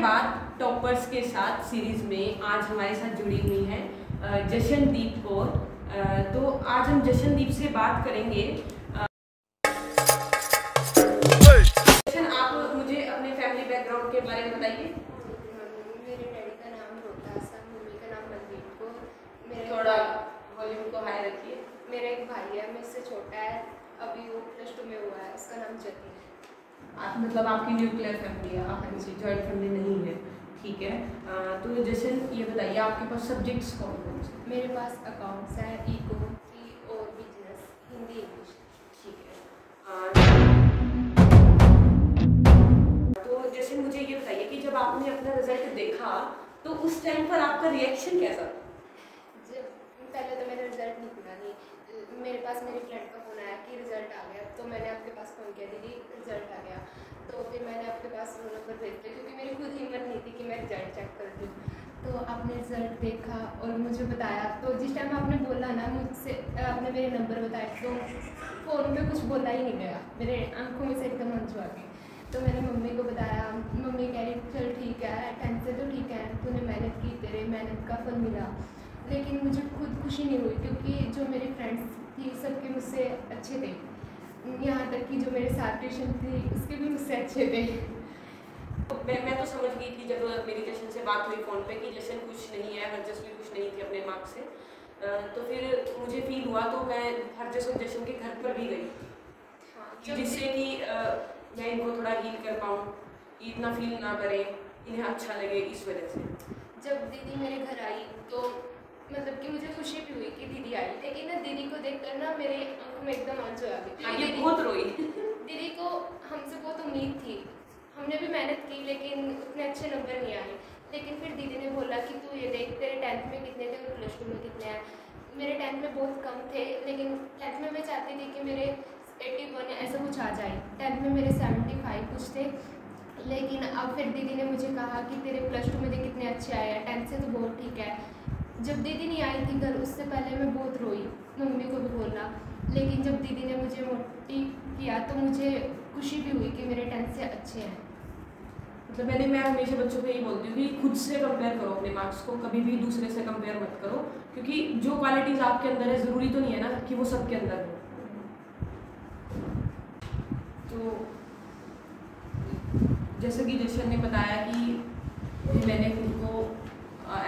बाद टॉपर्स के साथ सीरीज में आज हमारे साथ जुड़ी हुई हैं जशनदीप कौर। तो आज हम जशनदीप से बात करेंगे। जशन, आप मुझे अपने फैमिली बैकग्राउंड के बारे में बताइए। मेरे डैडी का नाम रोहतास है, मम्मी का नाम मनदीप कौर। मेरे थोड़ा वॉल्यूम को हाई रखिए। मेरा एक भाई है, मुझसे छोटा है, अभी वो +2 में हुआ है, उसका नाम जतिन है। मतलब आपकी न्यूक्लियर फैमिली है, आपकी जॉइंट फैमिली नहीं है, ठीक है। तो जशन ये बताइए, आपके पास सब्जेक्ट्स कौन कौन से? मेरे पास अकाउंट्स है, इको की और बिजनेस, हिंदी इंग्लिश। ठीक है। तो जैसे मुझे ये बताइए कि जब आपने अपना रिजल्ट देखा तो उस टाइम पर आपका रिएक्शन कैसा था? जब पहले तो मेरा रिजल्ट निकला नहीं, मेरे पास मेरी फ्रेंड का फ़ोन आया कि रिज़ल्ट आ गया, तो मैंने आपके पास फ़ोन किया, दीदी रिज़ल्ट आ गया। तो फिर मैंने आपके पास फ़ोन नंबर भेज दिया, क्योंकि मेरी खुद हिम्मत नहीं थी कि मैं रिज़ल्ट चेक कर दूँ। तो आपने रिज़ल्ट देखा और मुझे बताया, तो जिस टाइम आपने बोला ना मुझसे, आपने मेरे नंबर बताए, तो फ़ोन पे कुछ बोला ही नहीं गया, मेरे आंखों में से एकदम आंसू आ गए। तो मैंने मम्मी को बताया, मम्मी कह रही चल ठीक है, 10th से तो ठीक है, तूने मेहनत की, तेरे मेहनत का फल मिला। लेकिन मुझे खुद खुशी नहीं हुई, क्योंकि जो मेरी फ्रेंड्स थी सबके मुझसे अच्छे थे, यहाँ तक कि जो मेरे साथ ट्यूशन थी उसके भी मुझसे अच्छे थे। मैं तो समझ गई थी जब मेरी जशन से बात हुई फ़ोन पे कि जशन खुश नहीं है, हरजस भी खुश नहीं थी अपने मार्क्स से। तो फिर मुझे फील हुआ, तो मैं हरजस और जशन के घर पर भी गई, जिससे कि मैं इनको थोड़ा हील कर पाऊँ, इतना फील ना करें, इन्हें अच्छा लगे, इस वजह से। जब दीदी मेरे घर आई तो मतलब कि मुझे खुशी भी हुई कि दीदी आई, लेकिन ना दीदी को देखकर ना मेरे आंखों में एकदम आंसू आ गए। ये बहुत रोई। दीदी को हमसे बहुत उम्मीद थी, हमने भी मेहनत की, लेकिन उतने अच्छे नंबर नहीं आए। लेकिन फिर दीदी ने बोला कि तू ये देख, तेरे 10th में कितने थे और +2 में कितने हैं। मेरे 10th में बहुत कम थे, लेकिन 10th में मैं चाहती थी कि मेरे 81 ऐसा कुछ आ जाए। 10th में मेरे 75 कुछ थे, लेकिन अब फिर दीदी ने मुझे कहा कि तेरे +2 में कितने अच्छे आए हैं, 10th से तो बहुत ठीक है। जब दीदी नहीं आई थी घर, उससे पहले मैं बहुत रोई, मम्मी को भी बोला, लेकिन जब दीदी ने मुझे मोटिव किया तो मुझे खुशी भी हुई कि मेरे 10th से अच्छे हैं। मतलब मैं हमेशा बच्चों को यही बोलती हूँ कि खुद से कंपेयर करो अपने मार्क्स को, कभी भी दूसरे से कंपेयर मत करो, क्योंकि जो क्वालिटीज़ आपके अंदर है ज़रूरी तो नहीं है ना कि वो सबके अंदर हो। तो जैसे कि जशन ने बताया कि मैंने खुद को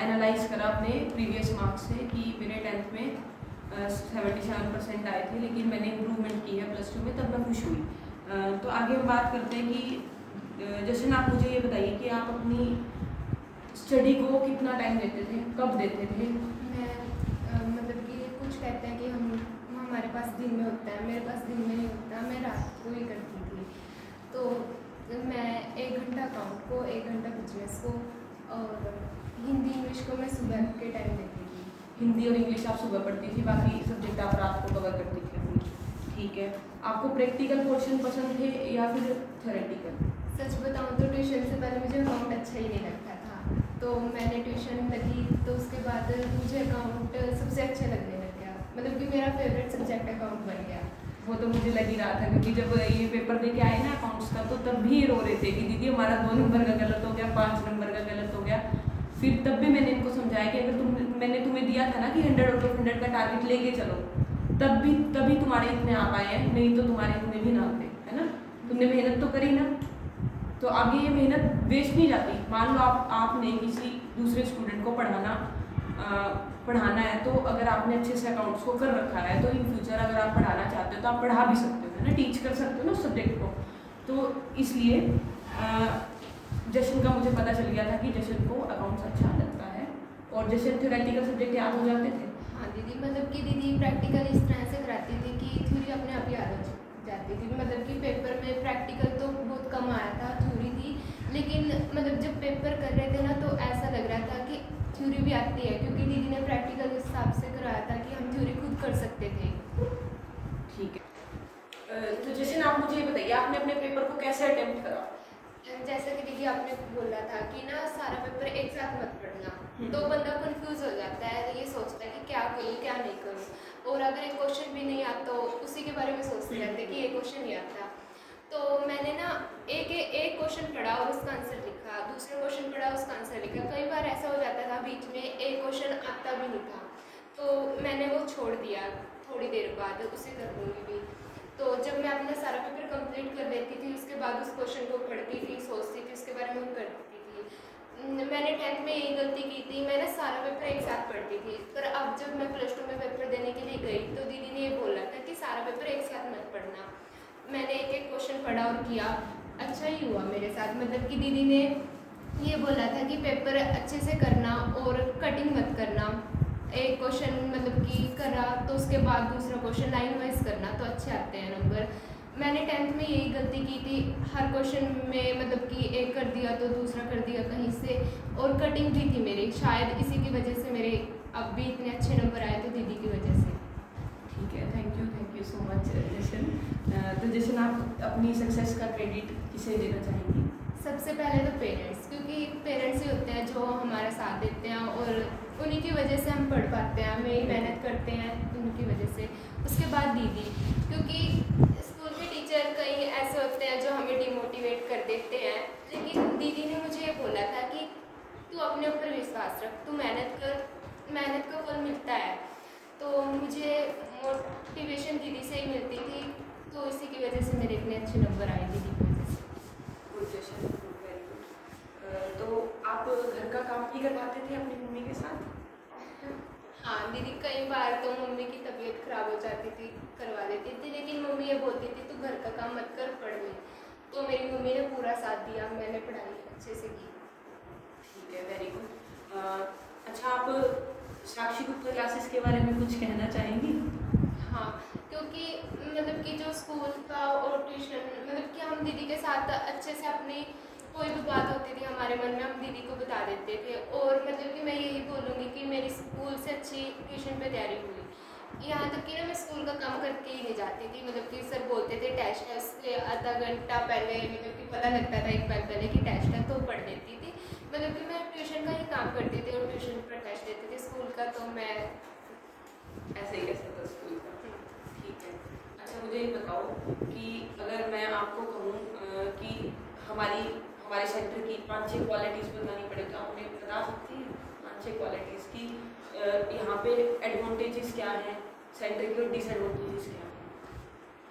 एनालाइज करा अपने प्रीवियस मार्क्स से कि मेरे 10th में 77% आए थे, लेकिन मैंने इम्प्रूवमेंट की है +2 में, तब मैं खुश हुई। तो आगे हम बात करते हैं कि जशन, आप मुझे ये बताइए कि आप अपनी स्टडी को कितना टाइम देते थे, कब देते थे? मैं मतलब कि कुछ कहते हैं कि हमारे पास दिन में होता है, मेरे पास दिन में नहीं होता, मैं रात को ही करती थी। तो मैं 1 घंटा अकाउंट को, 1 घंटा बिजनेस को, और हिंदी इंग्लिश को मैं सुबह के टाइम देती थी। हिंदी और इंग्लिश आप सुबह पढ़ती थी, बाकी सब्जेक्ट आप रात को कवर करती थी अपनी, ठीक है। आपको प्रैक्टिकल पोर्शन पसंद थे या फिर थ्योरेटिकल? सच बताऊँ तो ट्यूशन से पहले मुझे अकाउंट अच्छा ही नहीं लगता था, तो मैंने ट्यूशन लगी तो उसके बाद मुझे अकाउंट सबसे अच्छा लगने लग गया, मतलब कि मेरा फेवरेट सब्जेक्ट अकाउंट बन गया। वो तो मुझे लग ही रहा था, क्योंकि जब ये पेपर दे के आए ना अकाउंट्स का, तो तब भी ये रो रहे थे कि दीदी हमारा 2 नंबर का गलत हो गया, 5 नंबर का गलत हो गया। फिर तब भी मैंने इनको समझाया कि अगर मैंने तुम्हें दिया था ना कि 100 आउट ऑफ 100 का टारगेट लेके चलो, तभी तुम्हारे इतने आ पाए हैं, नहीं तो तुम्हारे इतने भी ना आते, है ना। तुमने मेहनत तो करी ना, तो आगे ये मेहनत वेस्ट नहीं जाती। मान लो आपने किसी दूसरे स्टूडेंट को पढ़ाना है, तो अगर आपने अच्छे से अकाउंट्स को कर रखा है, तो इन फ्यूचर अगर आप पढ़ाना चाहते हो तो आप पढ़ा भी सकते हो, है ना, टीच कर सकते हो ना उस सब्जेक्ट को। तो इसलिए जशन का मुझे पता चल गया था कि जशन को अकाउंट्स अच्छा लगता है, और जशन थ्योरेटिकल सब्जेक्ट याद हो जाते थे। हाँ दीदी, मतलब कि दीदी प्रैक्टिकल इस तरह से कराती थी कि थ्योरी अपने आप याद हो जाती थी। मतलब कि पेपर में प्रैक्टिकल तो बहुत कम आया था, थ्योरी थी, लेकिन मतलब जब पेपर कर रहे थे ना तो ऐसा लग रहा था कि थ्योरी भी आती है, क्योंकि दीदी ने प्रैक्टिकल के हिसाब से कराया था कि हम थ्योरी खुद कर सकते थे। ठीक है। तो जशन, आप मुझे ये बताइए, आपने अपने पेपर को कैसे अटेम्प्ट करा? जैसा कि दीदी आपने बोला था कि ना सारा पेपर एक साथ मत पढ़ना, तो बंदा कंफ्यूज हो जाता है, ये सोचता है कि क्या करूँ क्या नहीं करूँ, और अगर एक क्वेश्चन भी नहीं आता तो उसी के बारे में सोचते रहते कि ये क्वेश्चन नहीं आता। तो मैंने ना एक क्वेश्चन पढ़ा और उसका आंसर लिखा, दूसरा क्वेश्चन भी नहीं था, तो मैंने वो छोड़ दिया। थोड़ी देर बाद उसे कर लूँगी भी। तो जब मैं अपना सारा पेपर कंप्लीट कर लेती थी, उसके बाद उस क्वेश्चन को पढ़ती थी, सोचती थी, उसके बारे में करती थी। मैंने 10th में यही गलती की थी, मैं ना सारा पेपर एक साथ पढ़ती थी। पर अब जब मैं +2 में पेपर देने के लिए गई तो दीदी ने ये बोला था कि सारा पेपर एक साथ मत पढ़ना। मैंने एक एक क्वेश्चन पढ़ा और किया, अच्छा ही हुआ मेरे साथ। मतलब कि दीदी ने ये बोला था कि पेपर अच्छे से करना और कटिंग मत करना। एक क्वेश्चन मतलब कि करा तो उसके बाद दूसरा क्वेश्चन लाइन वाइज करना, तो अच्छे आते हैं नंबर। मैंने 10th में यही गलती की थी, हर क्वेश्चन में मतलब कि एक कर दिया तो दूसरा कर दिया कहीं से, और कटिंग भी थी मेरी। शायद इसी की वजह से मेरे अब भी इतने अच्छे नंबर आए, तो दीदी की वजह से। ठीक है, थैंक यू सो मच जशन। तो जशन, आप अपनी सक्सेस का क्रेडिट किसे देना चाहेंगी? सबसे पहले तो पेरेंट्स, क्योंकि पेरेंट्स ही होते हैं जो हमारा साथ देते हैं और उन्हीं की वजह से हम पढ़ पाते हैं, हम यही मेहनत करते हैं उनकी वजह से। उसके बाद दीदी, क्योंकि स्कूल के टीचर कई ऐसे होते हैं जो हमें डिमोटिवेट कर देते हैं, लेकिन दीदी ने मुझे ये बोला था कि तू अपने ऊपर विश्वास रख, तू मेहनत कर, मेहनत का फल मिलता है। तो मुझे मोटिवेशन दीदी से ही मिलती थी, तो इसी की वजह से मेरे इतने अच्छे नंबर आए दीदी की वजह से। Very good. तो आप घर का काम भी करवाते थे अपनी मम्मी के साथ? हाँ दीदी, कई बार तो मम्मी की तबीयत खराब हो जाती थी, करवा देती थी, लेकिन मम्मी ये बोलती थी तू घर का काम मत कर, पढ़ ले। तो मेरी मम्मी ने पूरा साथ दिया, मैंने पढ़ाई अच्छे से की। ठीक है, वेरी गुड। अच्छा, आप साक्षी गुप्ता क्लासेस के बारे में कुछ कहना चाहेंगी? हाँ, क्योंकि मतलब कि जो स्कूल का और ट्यूशन, मतलब कि हम दीदी के साथ अच्छे से अपनी कोई भी बात होती थी हमारे मन में, हम दीदी को बता देते थे। और मतलब कि मैं यही बोलूँगी कि मेरी स्कूल से अच्छी ट्यूशन पे तैयारी हुई। यहाँ तक कि ना मैं स्कूल का काम करके ही नहीं जाती थी। मतलब कि सर बोलते थे टेस्ट है, उससे आधा घंटा पहले मतलब कि पता लगता था एक बार पहले कि टेस्ट है, तो पढ़ देती थी। मतलब कि मैं ट्यूशन का ही काम करती थी और ट्यूशन पर टेस्ट देती थी। स्कूल का तो मैं ऐसे ही कैसे था स्कूल का? ठीक है। अच्छा, मुझे ये बताओ कि अगर मैं आपको कहूँ कि हमारे सेंटर की 5-6 क्वालिटीज़ बतानी पड़े, तो आप हमें बता सकती हैं 5-6 क्वालिटीज़ की यहाँ पे एडवांटेजेस क्या हैं सेंटर की और डिसएडवांटेजेस क्या हैं?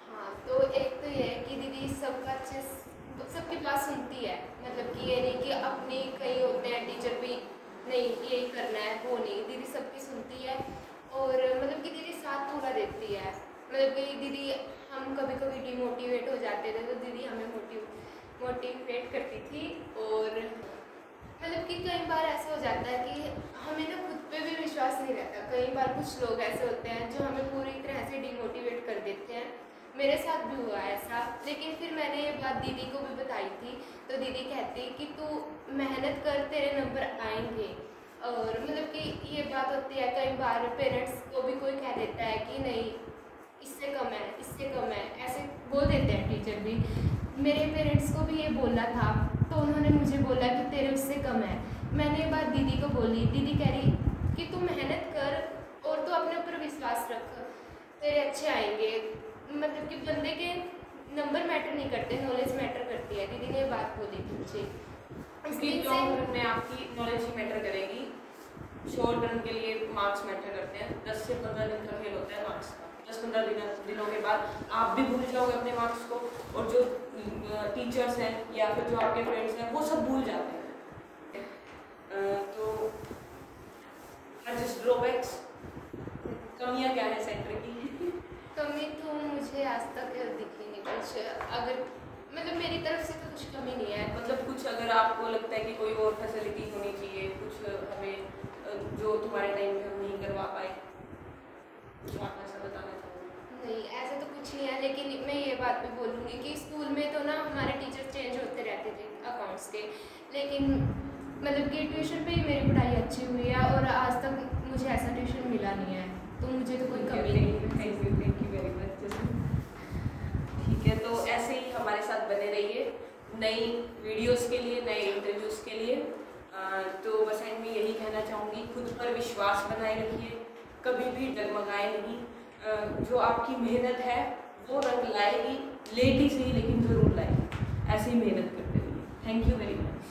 हाँ, तो एक तो ये है कि दीदी सबका अच्छे सबकी बात सुनती है। मतलब कि ये नहीं कि अपनी कई होते हैं टीचर भी, नहीं यही करना है वो नहीं, दीदी सबकी सुनती है। और मतलब कि दीदी साथ पूरा देती है। मतलब कि दीदी, हम कभी कभी डिमोटिवेट हो जाते थे तो दीदी हमें मोटिवेट करती थी। और मतलब कि कई बार ऐसा हो जाता है कि हमें ना खुद पे भी विश्वास नहीं रहता। कई बार कुछ लोग ऐसे होते हैं जो हमें पूरी तरह से डिमोटिवेट कर देते हैं। मेरे साथ भी हुआ ऐसा, लेकिन फिर मैंने ये बात दीदी को भी बताई थी, तो दीदी कहती कि तू मेहनत कर, तेरे नंबर आएंगे। और मतलब कि ये बात होती है, कई बार पेरेंट्स को भी कोई कह देता है कि नहीं इससे कम है, इससे कम है, ऐसे बोल देते हैं टीचर भी। मेरे पेरेंट्स को भी ये बोला था, तो उन्होंने मुझे बोला कि तेरे उससे कम है। मैंने ये बात दीदी को बोली, दीदी कह रही कि तू मेहनत कर और तू अपने ऊपर विश्वास रख, तेरे अच्छे आएंगे। मतलब कि बंदे के नंबर मैटर नहीं करते, नॉलेज मैटर करती है। दीदी ने ये बात बोली थी मुझे। क्योंकि लॉन्ग रन में आपकी नॉलेज ही मैटर करेगी, शॉर्ट रन के लिए मार्क्स मैटर करते हैं। 10 से 15 दिन का खेल होता है मार्क्स का। 10-15 दिनों के बाद आप भी भूल जाओगे अपने मार्क्स को, और जो टीचर्स हैं या फिर जो आपके फ्रेंड्स हैं वो सब भूल जाते हैं। तो ड्रॉबैक्स, कमियाँ क्या है सेंटर की? कमी तो मुझे आज तक दिखी नहीं कुछ। अगर मतलब मेरी तरफ से तो कुछ कमी नहीं है। मतलब कुछ अगर आपको लगता है कि कोई और फैसिलिटी होनी चाहिए, कुछ हमें जो तुम्हारे टाइम में हम नहीं करवा पाए, कुछ आप ऐसा बताना चाहोगे? नहीं, ऐसा तो कुछ नहीं है, लेकिन मैं ये बात भी बोलूँगी कि स्कूल में तो ना हमारे टीचर चेंज होते रहते थे अकाउंट्स के, लेकिन मतलब कि ट्यूशन पे ही मेरी पढ़ाई अच्छी हुई है और आज तक मुझे ऐसा ट्यूशन मिला नहीं है, तो मुझे तो कोई कमी नहीं है। Thank you very much. ठीक है, तो ऐसे ही हमारे साथ बने रहिए नई वीडियोस के लिए, नए इंटरव्यूज़ के लिए। तो बस एंड में यही कहना चाहूँगी, खुद पर विश्वास बनाए रखिए, कभी भी डगमगाए नहीं। जो आपकी मेहनत है वो रंग लाएगी, लेट ही सही लेकिन ज़रूर लाएगी। ऐसे ही मेहनत करते रहिए। Thank you very much.